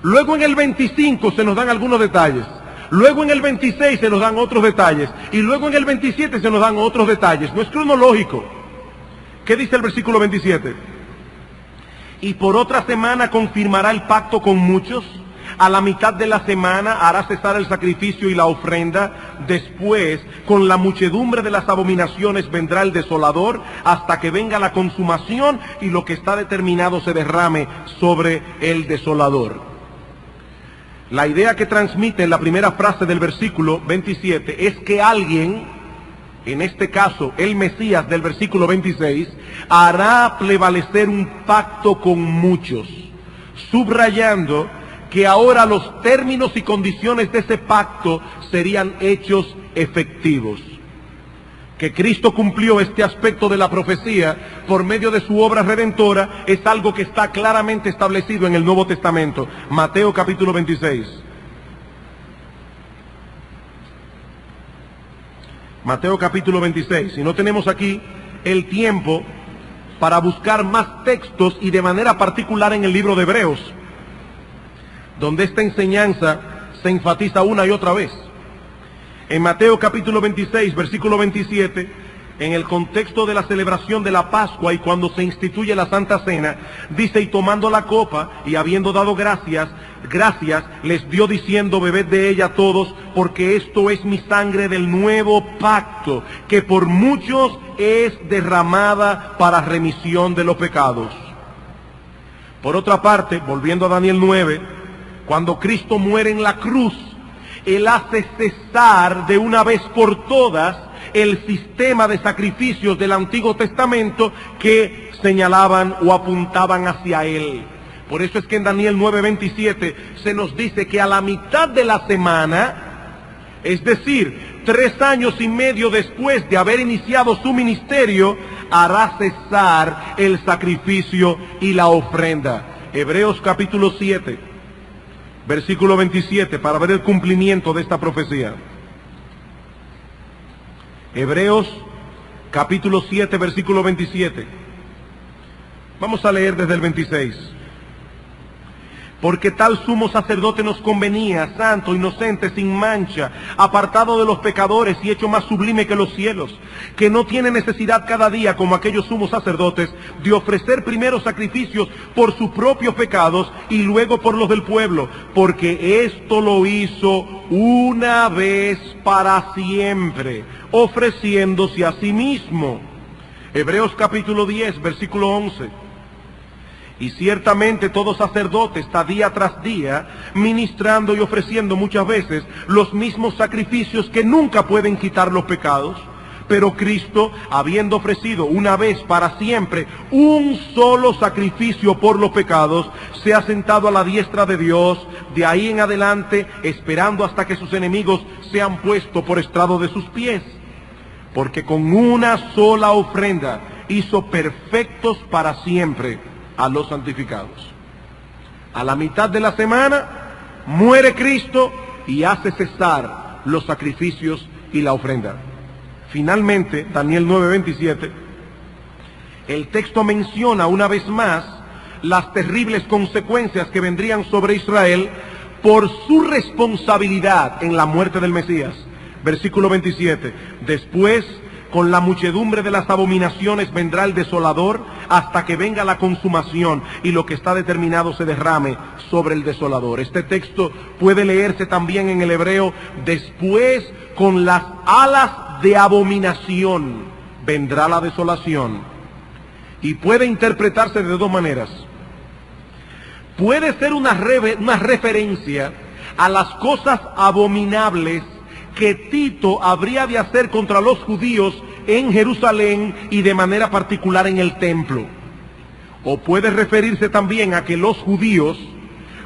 Luego en el 25 se nos dan algunos detalles. Luego en el 26 se nos dan otros detalles. Y luego en el 27 se nos dan otros detalles. No es cronológico. ¿Qué dice el versículo 27? Y por otra semana confirmará el pacto con muchos. A la mitad de la semana hará cesar el sacrificio y la ofrenda. Después, con la muchedumbre de las abominaciones vendrá el desolador, hasta que venga la consumación y lo que está determinado se derrame sobre el desolador. La idea que transmite en la primera frase del versículo 27 es que alguien, en este caso el Mesías del versículo 26, hará prevalecer un pacto con muchos, subrayando que ahora los términos y condiciones de ese pacto serían hechos efectivos. Que Cristo cumplió este aspecto de la profecía por medio de su obra redentora es algo que está claramente establecido en el Nuevo Testamento. Mateo capítulo 26. Mateo capítulo 26. Si no tenemos aquí el tiempo para buscar más textos y de manera particular en el libro de Hebreos, donde esta enseñanza se enfatiza una y otra vez. En Mateo capítulo 26, versículo 27, en el contexto de la celebración de la Pascua y cuando se instituye la Santa Cena, dice, y tomando la copa y habiendo dado gracias, les dio diciendo, bebed de ella todos, porque esto es mi sangre del nuevo pacto, que por muchos es derramada para remisión de los pecados. Por otra parte, volviendo a Daniel 9, cuando Cristo muere en la cruz, Él hace cesar de una vez por todas el sistema de sacrificios del Antiguo Testamento que señalaban o apuntaban hacia Él. Por eso es que en Daniel 9:27 se nos dice que a la mitad de la semana, es decir, 3 años y medio después de haber iniciado su ministerio, hará cesar el sacrificio y la ofrenda. Hebreos capítulo 7, versículo 27, para ver el cumplimiento de esta profecía. Hebreos capítulo 7, versículo 27. Vamos a leer desde el 26. Porque tal sumo sacerdote nos convenía, santo, inocente, sin mancha, apartado de los pecadores y hecho más sublime que los cielos, que no tiene necesidad cada día, como aquellos sumos sacerdotes, de ofrecer primero sacrificios por sus propios pecados y luego por los del pueblo, porque esto lo hizo una vez para siempre, ofreciéndose a sí mismo. Hebreos capítulo 10, versículo 11. Y ciertamente todo sacerdote está día tras día ministrando y ofreciendo muchas veces los mismos sacrificios que nunca pueden quitar los pecados. Pero Cristo, habiendo ofrecido una vez para siempre un solo sacrificio por los pecados, se ha sentado a la diestra de Dios, de ahí en adelante, esperando hasta que sus enemigos sean puestos por estrado de sus pies. Porque con una sola ofrenda hizo perfectos para siempre a los santificados. A la mitad de la semana muere Cristo y hace cesar los sacrificios y la ofrenda. Finalmente, Daniel 9:27, el texto menciona una vez más las terribles consecuencias que vendrían sobre Israel por su responsabilidad en la muerte del Mesías. Versículo 27, después, con la muchedumbre de las abominaciones vendrá el desolador hasta que venga la consumación y lo que está determinado se derrame sobre el desolador. Este texto puede leerse también en el hebreo, después con las alas de abominación vendrá la desolación. Y puede interpretarse de dos maneras. Puede ser una referencia a las cosas abominables que Tito habría de hacer contra los judíos en Jerusalén y de manera particular en el templo. O puede referirse también a que los judíos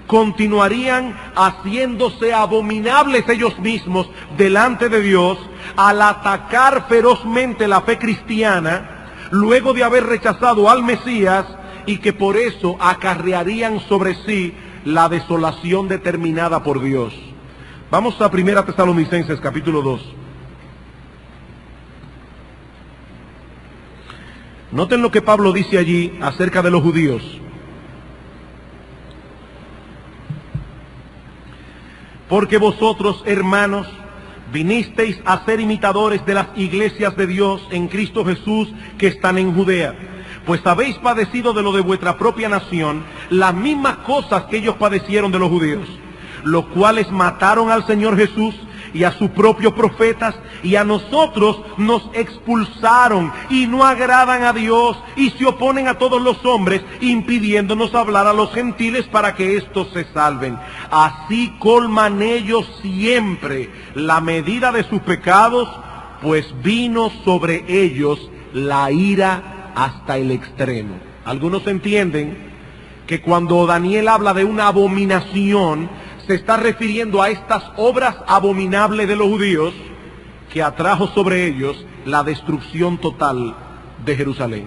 continuarían haciéndose abominables ellos mismos delante de Dios al atacar ferozmente la fe cristiana luego de haber rechazado al Mesías, y que por eso acarrearían sobre sí la desolación determinada por Dios. Vamos a 1 Tesalonicenses capítulo 2. Noten lo que Pablo dice allí acerca de los judíos. Porque vosotros, hermanos, vinisteis a ser imitadores de las iglesias de Dios en Cristo Jesús que están en Judea, pues habéis padecido de lo de vuestra propia nación las mismas cosas que ellos padecieron de los judíos, los cuales mataron al Señor Jesús y a sus propios profetas, y a nosotros nos expulsaron y no agradan a Dios y se oponen a todos los hombres, impidiéndonos hablar a los gentiles para que éstos se salven. Así colman ellos siempre la medida de sus pecados, pues vino sobre ellos la ira hasta el extremo. Algunos entienden que cuando Daniel habla de una abominación, se está refiriendo a estas obras abominables de los judíos que atrajo sobre ellos la destrucción total de Jerusalén.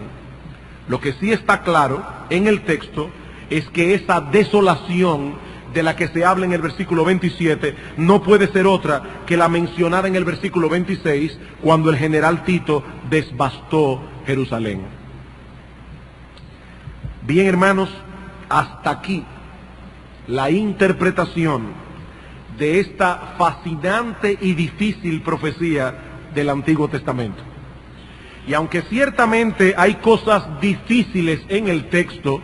Lo que sí está claro en el texto es que esa desolación de la que se habla en el versículo 27 no puede ser otra que la mencionada en el versículo 26, cuando el general Tito devastó Jerusalén. Bien, hermanos, hasta aquí la interpretación de esta fascinante y difícil profecía del Antiguo Testamento. Y aunque ciertamente hay cosas difíciles en el texto,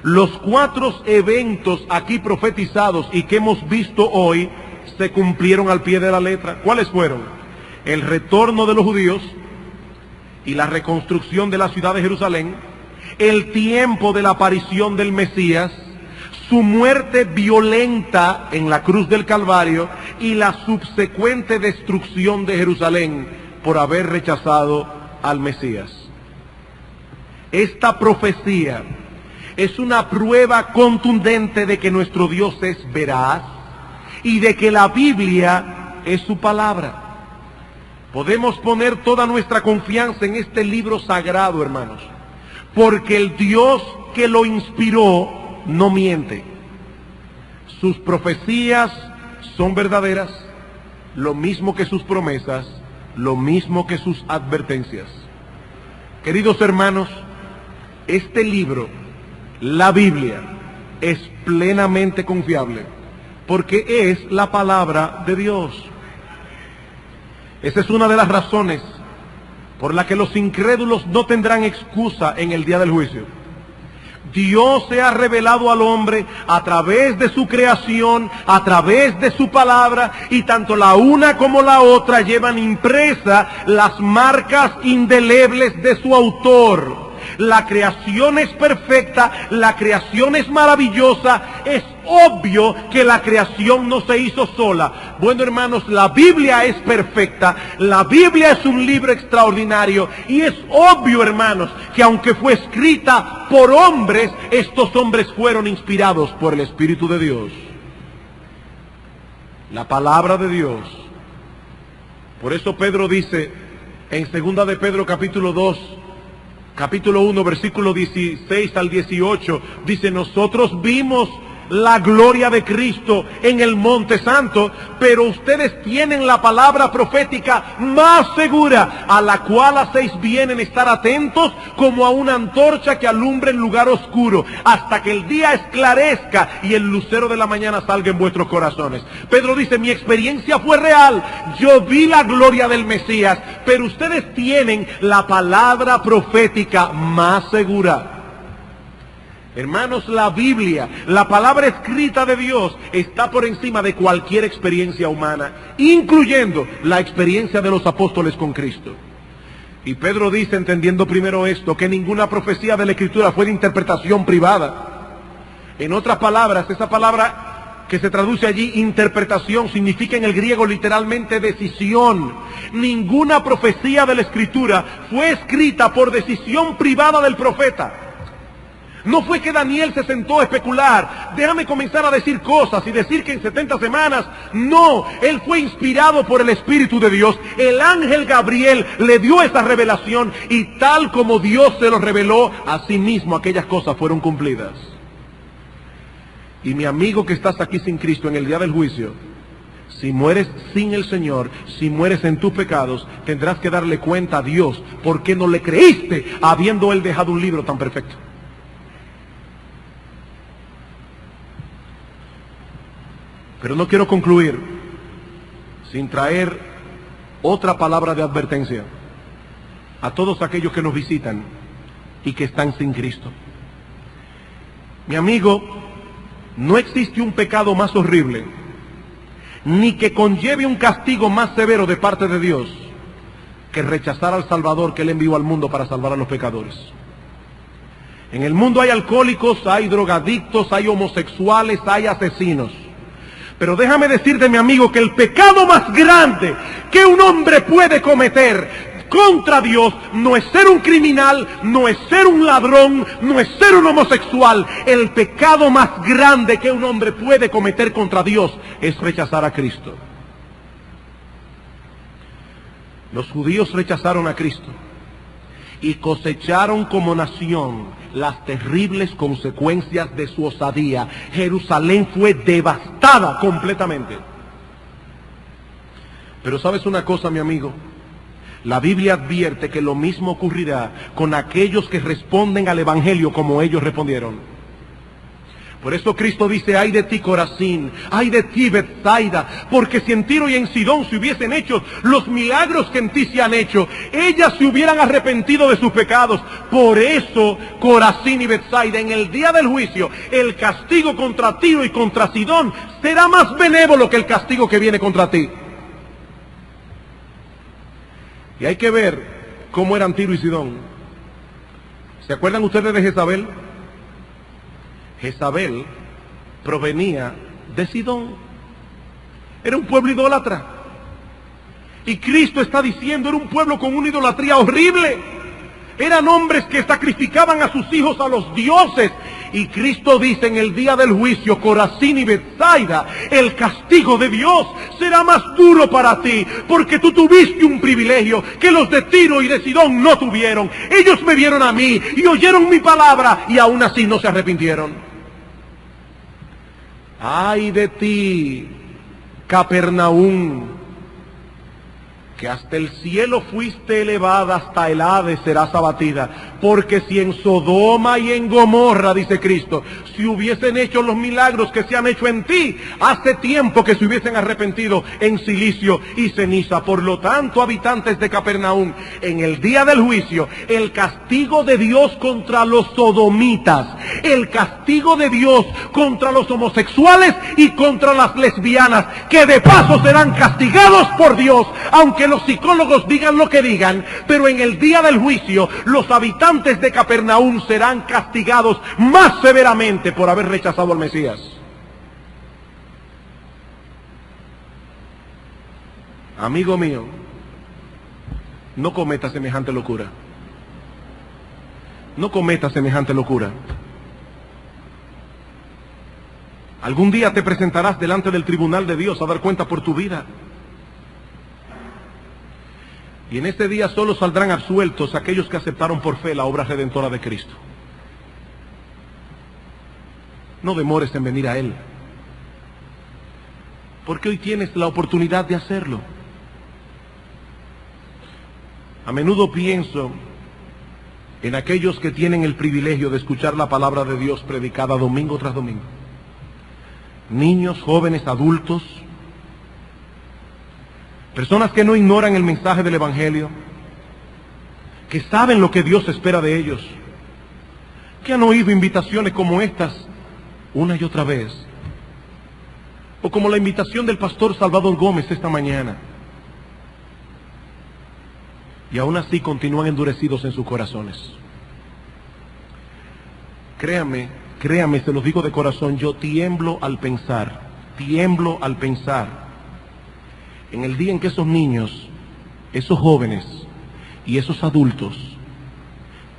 los 4 eventos aquí profetizados y que hemos visto hoy se cumplieron al pie de la letra. ¿Cuáles fueron? El retorno de los judíos y la reconstrucción de la ciudad de Jerusalén, el tiempo de la aparición del Mesías, su muerte violenta en la cruz del Calvario y la subsecuente destrucción de Jerusalén por haber rechazado al Mesías. Esta profecía es una prueba contundente de que nuestro Dios es veraz y de que la Biblia es su palabra. Podemos poner toda nuestra confianza en este libro sagrado, hermanos, porque el Dios que lo inspiró no miente. Sus profecías son verdaderas, lo mismo que sus promesas, lo mismo que sus advertencias. Queridos hermanos, este libro, la Biblia, es plenamente confiable, porque es la palabra de Dios. Esa es una de las razones por la que los incrédulos no tendrán excusa en el día del juicio. Dios se ha revelado al hombre a través de su creación, a través de su palabra, y tanto la una como la otra llevan impresas las marcas indelebles de su autor. La creación es perfecta, la creación es maravillosa. Es obvio que la creación no se hizo sola. Bueno, hermanos, la Biblia es perfecta, la Biblia es un libro extraordinario, y es obvio, hermanos, que aunque fue escrita por hombres, estos hombres fueron inspirados por el Espíritu de Dios. La palabra de Dios. Por eso Pedro dice en 2 de Pedro capítulo 2, capítulo 1, versículo 16 al 18, dice: nosotros vimos la gloria de Cristo en el Monte Santo, pero ustedes tienen la palabra profética más segura, a la cual hacéis bien en estar atentos como a una antorcha que alumbra en lugar oscuro, hasta que el día esclarezca y el lucero de la mañana salga en vuestros corazones. Pedro dice: mi experiencia fue real, yo vi la gloria del Mesías, pero ustedes tienen la palabra profética más segura. Hermanos, la Biblia, la palabra escrita de Dios, está por encima de cualquier experiencia humana, incluyendo la experiencia de los apóstoles con Cristo. Y Pedro dice, entendiendo primero esto, que ninguna profecía de la Escritura fue de interpretación privada. En otras palabras, esa palabra que se traduce allí, interpretación, significa en el griego literalmente decisión. Ninguna profecía de la Escritura fue escrita por decisión privada del profeta. No fue que Daniel se sentó a especular, déjame comenzar a decir cosas y decir que en 70 semanas. No, él fue inspirado por el Espíritu de Dios. El ángel Gabriel le dio esa revelación, y tal como Dios se lo reveló, así mismo aquellas cosas fueron cumplidas. Y mi amigo que estás aquí sin Cristo en el día del juicio, si mueres sin el Señor, si mueres en tus pecados, tendrás que darle cuenta a Dios por qué no le creíste, habiendo Él dejado un libro tan perfecto. Pero no quiero concluir sin traer otra palabra de advertencia a todos aquellos que nos visitan y que están sin Cristo. Mi amigo, no existe un pecado más horrible, ni que conlleve un castigo más severo de parte de Dios, que rechazar al Salvador que Él envió al mundo para salvar a los pecadores. En el mundo hay alcohólicos, hay drogadictos, hay homosexuales, hay asesinos. Pero déjame decirte, mi amigo, que el pecado más grande que un hombre puede cometer contra Dios no es ser un criminal, no es ser un ladrón, no es ser un homosexual. El pecado más grande que un hombre puede cometer contra Dios es rechazar a Cristo. Los judíos rechazaron a Cristo y cosecharon como nación las terribles consecuencias de su osadía. Jerusalén fue devastada completamente. Pero ¿sabes una cosa, mi amigo? La Biblia advierte que lo mismo ocurrirá con aquellos que responden al Evangelio como ellos respondieron. Por eso Cristo dice: ay de ti, Corazín, ay de ti, Betsaida, porque si en Tiro y en Sidón se hubiesen hecho los milagros que en ti se han hecho, ellas se hubieran arrepentido de sus pecados. Por eso, Corazín y Betsaida, en el día del juicio, el castigo contra Tiro y contra Sidón será más benévolo que el castigo que viene contra ti. Y hay que ver cómo eran Tiro y Sidón. ¿Se acuerdan ustedes de Jezabel? Jezabel provenía de Sidón. Era un pueblo idólatra. Y Cristo está diciendo, era un pueblo con una idolatría horrible. Eran hombres que sacrificaban a sus hijos a los dioses. Y Cristo dice en el día del juicio, Corazín y Betsaida, el castigo de Dios será más duro para ti, porque tú tuviste un privilegio que los de Tiro y de Sidón no tuvieron. Ellos me vieron a mí y oyeron mi palabra y aún así no se arrepintieron. Ay de ti, Capernaum, que hasta el cielo fuiste elevada, hasta el Hades serás abatida. Porque si en Sodoma y en Gomorra, dice Cristo, si hubiesen hecho los milagros que se han hecho en ti, hace tiempo que se hubiesen arrepentido en silicio y ceniza. Por lo tanto, habitantes de Capernaum, en el día del juicio, el castigo de Dios contra los sodomitas, el castigo de Dios contra los homosexuales y contra las lesbianas, que de paso serán castigados por Dios, aunque los psicólogos digan lo que digan, pero en el día del juicio, los habitantes de Capernaum serán castigados más severamente por haber rechazado al Mesías. Amigo mío, no cometa semejante locura. No cometa semejante locura. Algún día te presentarás delante del tribunal de Dios a dar cuenta por tu vida. Y en este día solo saldrán absueltos aquellos que aceptaron por fe la obra redentora de Cristo. No demores en venir a Él, porque hoy tienes la oportunidad de hacerlo. A menudo pienso en aquellos que tienen el privilegio de escuchar la palabra de Dios predicada domingo tras domingo. Niños, jóvenes, adultos, personas que no ignoran el mensaje del Evangelio, que saben lo que Dios espera de ellos, que han oído invitaciones como estas una y otra vez, o como la invitación del pastor Salvador Gómez esta mañana, y aún así continúan endurecidos en sus corazones. Créame, se los digo de corazón, yo tiemblo al pensar en el día en que esos niños, esos jóvenes y esos adultos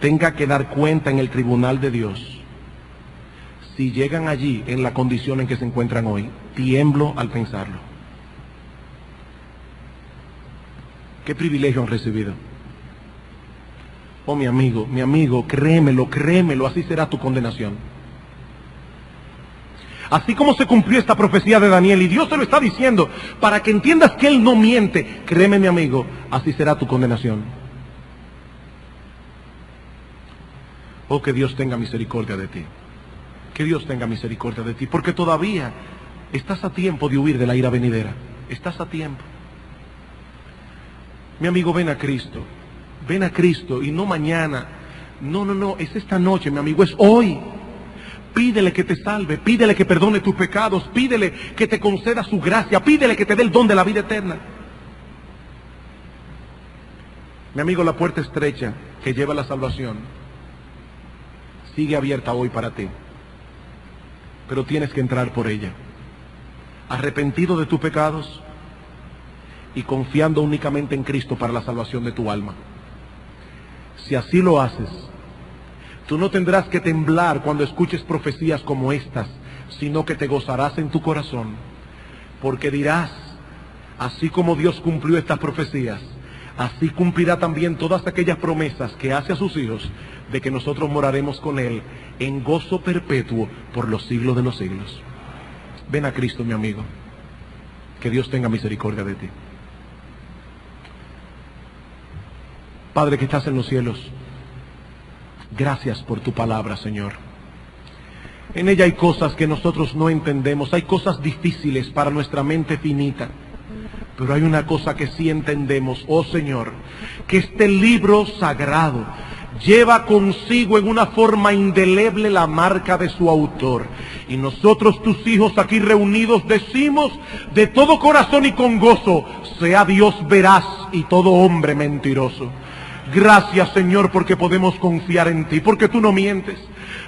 tengan que dar cuenta en el tribunal de Dios, si llegan allí en la condición en que se encuentran hoy. Tiemblo al pensarlo. ¿Qué privilegio han recibido? Oh, mi amigo, créemelo, así será tu condenación. Así como se cumplió esta profecía de Daniel, y Dios te lo está diciendo para que entiendas que Él no miente, créeme, mi amigo, así será tu condenación. Oh, que Dios tenga misericordia de ti. Que Dios tenga misericordia de ti, porque todavía estás a tiempo de huir de la ira venidera. Estás a tiempo. Mi amigo, ven a Cristo, y no mañana. No, es esta noche, mi amigo, es hoy. Pídele que te salve, pídele que perdone tus pecados, pídele que te conceda su gracia, pídele que te dé el don de la vida eterna. Mi amigo, la puerta estrecha que lleva a la salvación sigue abierta hoy para ti, pero tienes que entrar por ella, arrepentido de tus pecados y confiando únicamente en Cristo para la salvación de tu alma. Si así lo haces, tú no tendrás que temblar cuando escuches profecías como estas, sino que te gozarás en tu corazón, porque dirás, así como Dios cumplió estas profecías, así cumplirá también todas aquellas promesas que hace a sus hijos, de que nosotros moraremos con Él en gozo perpetuo por los siglos de los siglos. Ven a Cristo, mi amigo, que Dios tenga misericordia de ti. Padre que estás en los cielos, gracias por tu palabra, Señor. En ella hay cosas que nosotros no entendemos, hay cosas difíciles para nuestra mente finita, pero hay una cosa que sí entendemos, oh Señor, que este libro sagrado lleva consigo en una forma indeleble la marca de su autor. Y nosotros, tus hijos aquí reunidos, decimos de todo corazón y con gozo, sea Dios veraz y todo hombre mentiroso. Gracias, Señor, porque podemos confiar en ti, porque tú no mientes.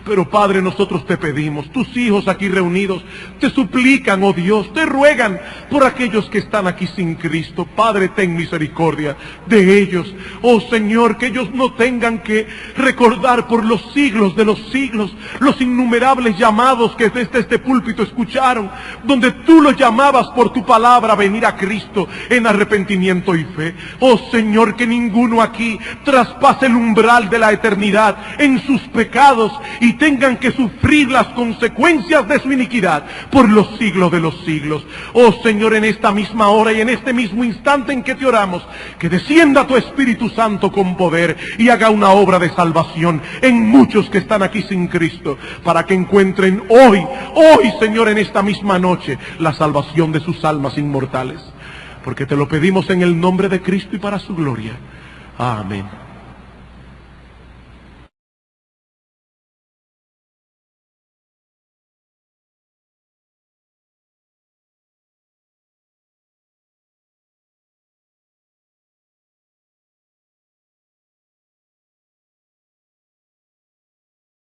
Pero Padre, nosotros te pedimos, tus hijos aquí reunidos, te suplican, oh Dios, te ruegan por aquellos que están aquí sin Cristo. Padre, ten misericordia de ellos. Oh Señor, que ellos no tengan que recordar por los siglos de los siglos los innumerables llamados que desde este púlpito escucharon, donde tú los llamabas por tu palabra a venir a Cristo en arrepentimiento y fe. Oh Señor, que ninguno aquí traspase el umbral de la eternidad en sus pecados y tengan que sufrir las consecuencias de su iniquidad por los siglos de los siglos. Oh Señor, en esta misma hora y en este mismo instante en que te oramos, que descienda tu Espíritu Santo con poder y haga una obra de salvación en muchos que están aquí sin Cristo, para que encuentren hoy, Señor, en esta misma noche, la salvación de sus almas inmortales. Porque te lo pedimos en el nombre de Cristo y para su gloria. Amén.